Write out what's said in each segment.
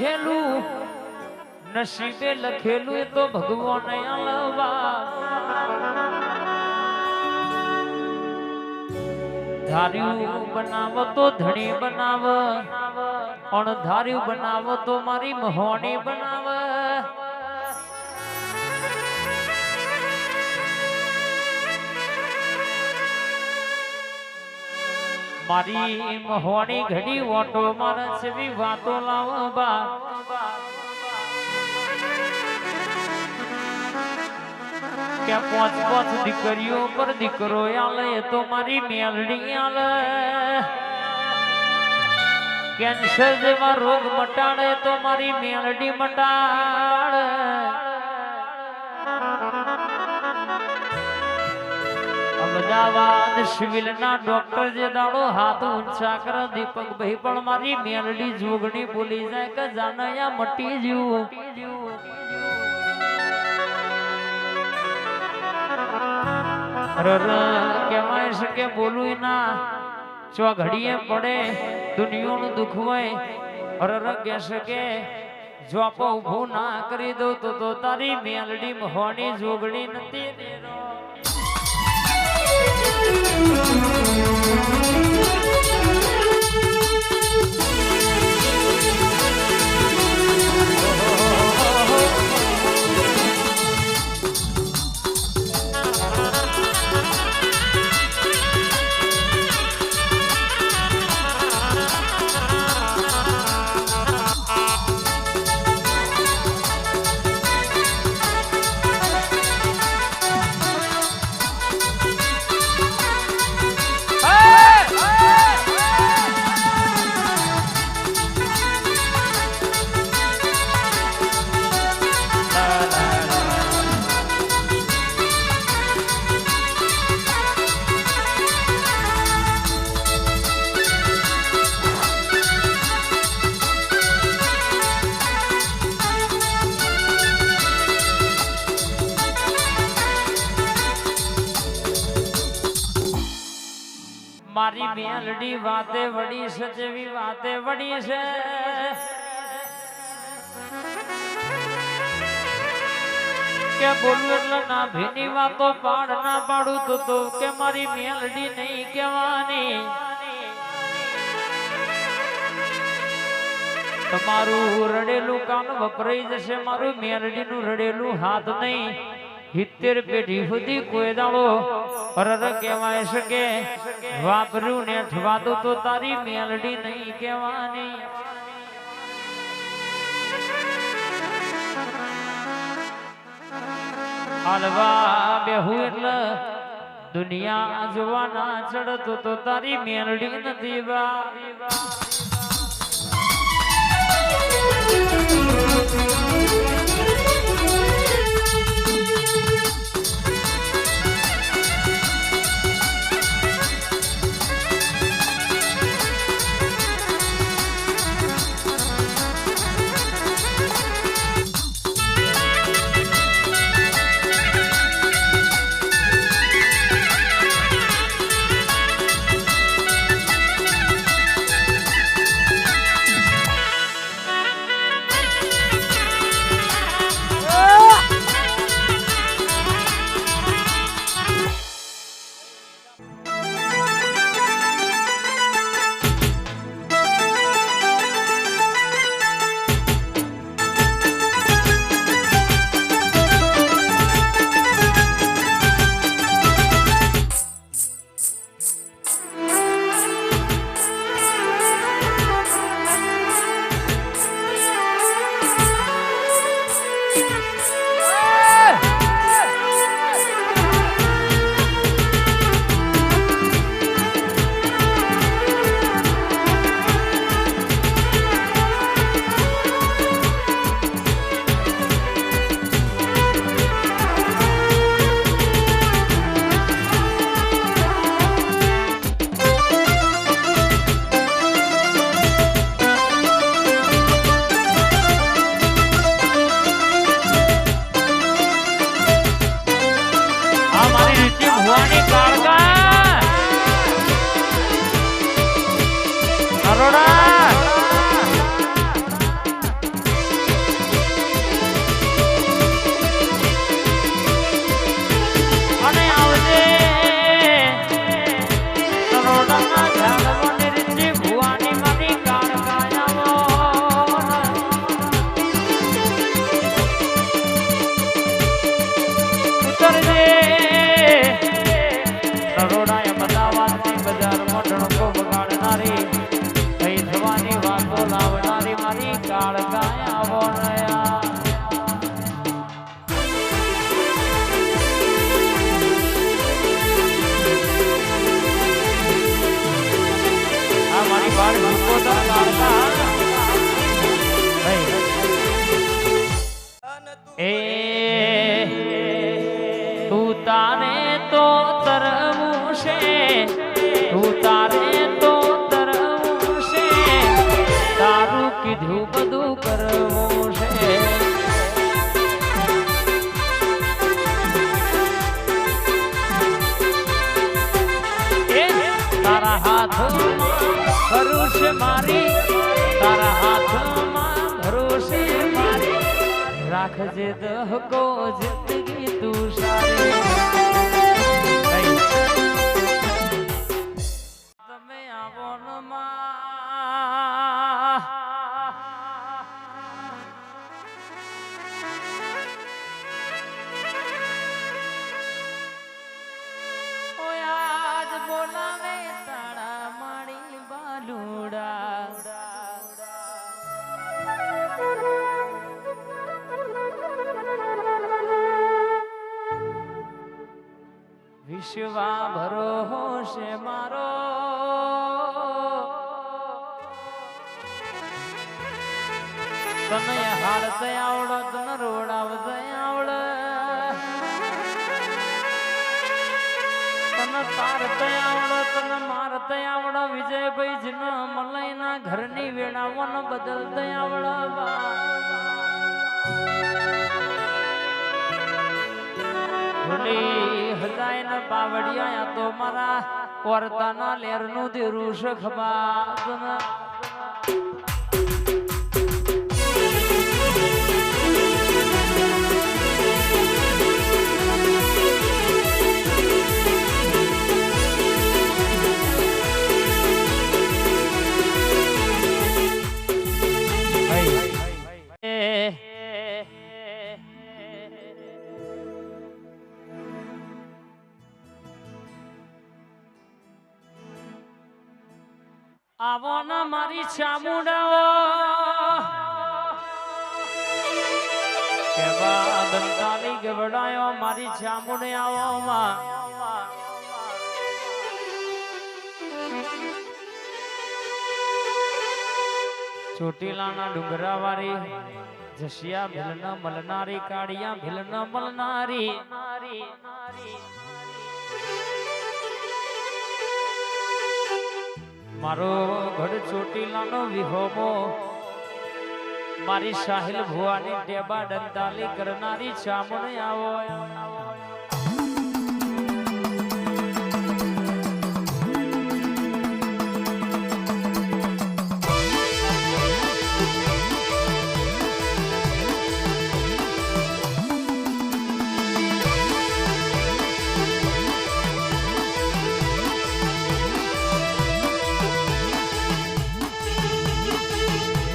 લખેલું નસીબે લખેલું એ તો ભગવાન આલવા ધાર્યું બનાવો તો ધણી બનાવ અણધાર્યું બનાવો તો મારી મહોણી બનાવ મારી મહોણી ઘડી ઓટો મારે સેવી વાતો લાવવા કે પાંચ પાંચ દીકરીઓ પર દીકરો આલે તો મારી મેલડી આલે કેન્સર જેવા રોગ મટાડે તો મારી મેલડી મટાડે અમદાવાદ સિવિલ ના ડોક્ટર જે દાડો હાથ ઊંચા કરે દીપકભાઈ પણ મારી મેલડી જોગણી બોલી જાય કે જાનયા મટી જીવ કેવાય છે કે બોલું ના ચો ઘડીએ પડે દુનિયાનું દુઃખ હોય કહેશે કે જો આપો ઊભું ના કરી દઉં તો તારી મેલડી મહોણી જોગણી નથી મારી મેલડી વાતે વડી છે જેવી વાતે વડી છે કે બોલું એટલે ના ભીની વાતો પાડ ના પાડું તો કે મારી મેલડી નહીં કહેવાની તમારું રડેલું કાન વપરાઈ જશે મારું મેલડીનું રડેલું હાથ નહીં 70 પેઢી સુધી કોઈ દાડો કહેવાય છે કે વાપર્યું ને અઠવાતું તો તારી મેલડી નહીં કહેવાની હાલવા બેહું એટલે દુનિયા જોવાના ચડતો તો તારી મેલડી નથી વા તારે તો તરવું છે તું તારે તો તરવું છે તારું કીધું બધું કરવું છે તારા હાથમાં ભરોસે મારી તારા હાથમાં ભરોસે મારી રાખજે દહકો જિંદગી તું સારી તમે આવો ન આજ બોલાવે તાળા માળી બાલુડા વિશ્વા ભરોસે મારો તને હારતે આવડો તને રોડાવતે આવડે તને તારતે આવડો તને મારતે આવડો વિજયભાઈ જીનો મલાઈના ઘરની વેળાઓને બદલતે આવડો હજાય ને બાવડિયા તો મારા કોરતાના લેરનું દેરું શખબા આવો ના મારી ચામુંડાઓ કેવા દંતાલી ગવડાયો મારી ચામુંડાઓમાં ચોટીલાના ડુંગરાવાળી જશિયા ભીલન મલનારી કાળિયા ભીલન મલનારી મારો ગઢ ચોટીલાનો વિહોમો મારી સાહિલ ભુવાની ટેબા દંતાલી કરનારી ચામુંડ આવો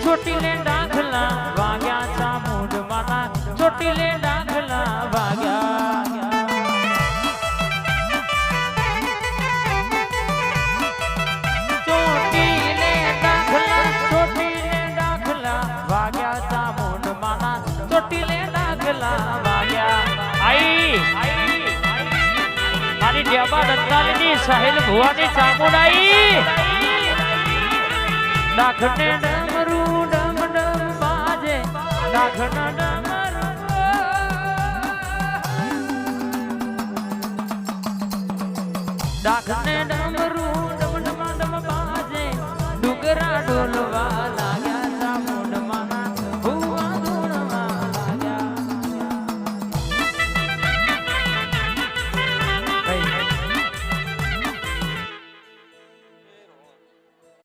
ચોટીલે ડાખલા વાગ્યા ચામુંડ માના ચોટીલે ડાખલા વાગ્યા ચોટીલે ડાખલા વાગ્યા ચામુંડ માના ચોટીલે ડાખલા વાગ્યા આઈ મારી ટેબા દત્તાલીની સાહિલ ભુવાની ચામુંડ આઈ ડાખને ડમરું ડમ ડમ બાજે ડાખના ડમરું ડાખને ડમરું